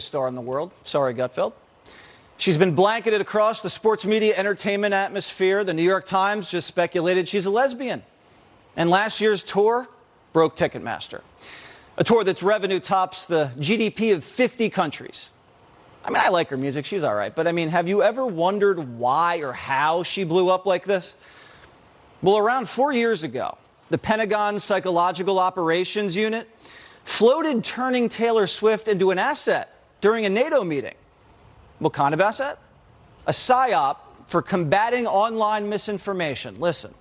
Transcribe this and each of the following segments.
Star in the world. Sorry, Gutfeld. She's been blanketed across the sports media entertainment atmosphere. The New York Times just speculated she's a lesbian. And last year's tour broke Ticketmaster. A tour that's revenue tops the GDP of 50 countries. I mean, I like her music. She's all right. But I mean, have you ever wondered why or how she blew up like this? Well, around 4 years ago, the Pentagon Psychological Operations Unit floated turning Taylor Swift into an asset during a NATO meeting. What kind of asset? A PsyOp for combating online misinformation. Listen.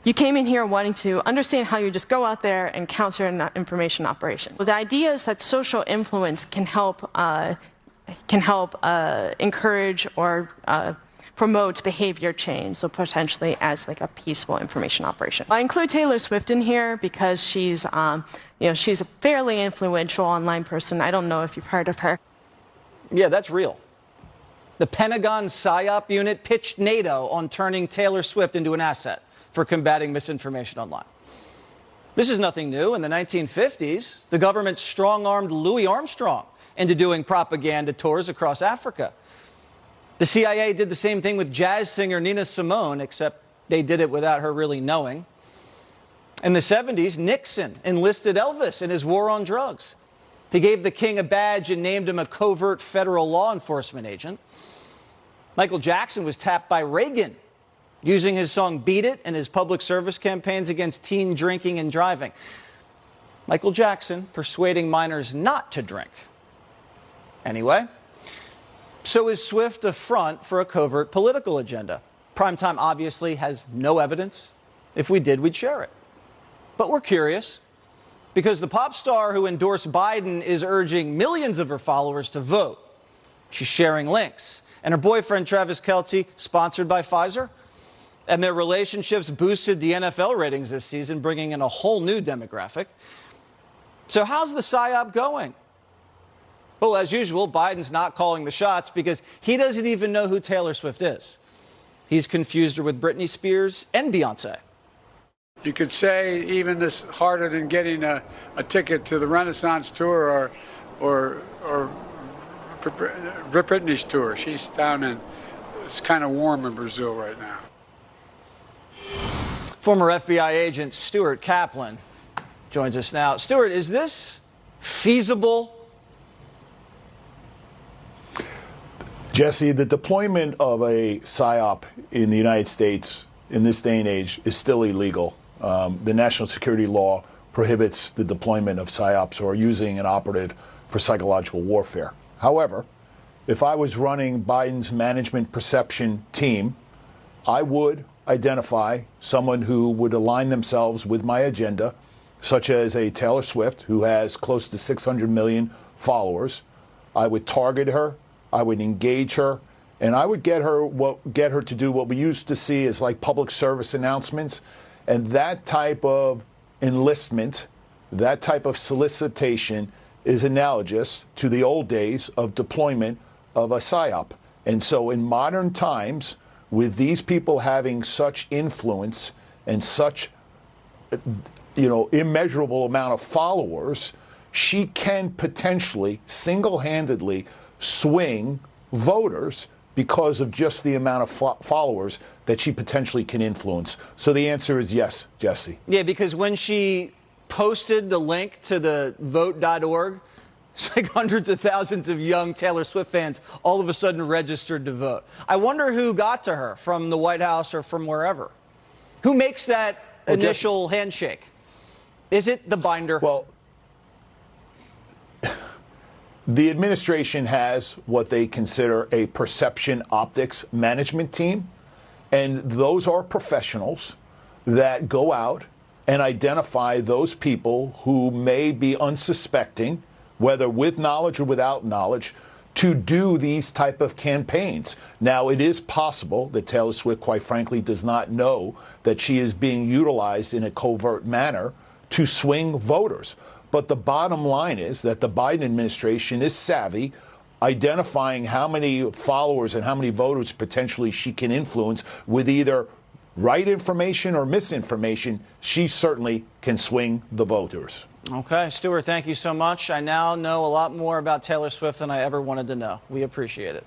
You came in here wanting to understand how you just go out there and counter an information operation. The idea is that social influence can help encourage or promote behavior change, so potentially as like a peaceful information operation. I include Taylor Swift in here because she's she's a fairly influential online person. I don't know if you've heard of her. Yeah, that's real. The Pentagon PsyOp unit pitched NATO on turning Taylor Swift into an asset for combating misinformation online. This is nothing new. In the 1950s, the government strong-armed Louis Armstrong into doing propaganda tours across Africa. The CIA did the same thing with jazz singer Nina Simone, except they did it without her really knowing. In the 70s, Nixon enlisted Elvis in his war on drugs. He gave the king a badge and named him a covert federal law enforcement agent. Michael Jackson was tapped by Reagan using his song Beat It in his public service campaigns against teen drinking and driving. Michael Jackson persuading minors not to drink. Anyway, so is Swift a front for a covert political agenda? Primetime obviously has no evidence. If we did, we'd share it. But we're curious, because the pop star who endorsed Biden is urging millions of her followers to vote. She's sharing links. And her boyfriend, Travis Kelce, sponsored by Pfizer. And their relationships boosted the NFL ratings this season, bringing in a whole new demographic. So how's the PsyOp going? Well, as usual, Biden's not calling the shots because he doesn't even know who Taylor Swift is. He's confused her with Britney Spears and Beyonce. You could say even this harder than getting a ticket to the Renaissance tour or Britney's tour. She's down in, it's kind of warm in Brazil right now. Former FBI agent Stuart Kaplan joins us now. Stuart, is this feasible? Jesse, the deployment of a PsyOp in the United States in this day and age is still illegal. The national security law prohibits the deployment of PsyOps or using an operative for psychological warfare. However, if I was running Biden's management perception team, I would identify someone who would align themselves with my agenda, such as a Taylor Swift, who has close to 600 million followers. I would target her, I would engage her, and I would get her to do what we used to see as like public service announcements. And that type of enlistment, that type of solicitation is analogous to the old days of deployment of a PsyOp. And so in modern times, with these people having such influence and such, immeasurable amount of followers, she can potentially single-handedly swing voters because of just the amount of followers that she potentially can influence. So the answer is yes, Jesse. Yeah, because when she posted the link to the vote.org, it's like hundreds of thousands of young Taylor Swift fans all of a sudden registered to vote. I wonder who got to her from the White House or from wherever. Who makes that initial handshake? Is it the binder? Well, the administration has what they consider a perception optics management team, and those are professionals that go out and identify those people who may be unsuspecting, whether with knowledge or without knowledge, to do these type of campaigns. Now, it is possible that Taylor Swift, quite frankly, does not know that she is being utilized in a covert manner to swing voters. But the bottom line is that the Biden administration is savvy, identifying how many followers and how many voters potentially she can influence with either right information or misinformation. She certainly can swing the voters. Okay, Stuart, thank you so much. I now know a lot more about Taylor Swift than I ever wanted to know. We appreciate it.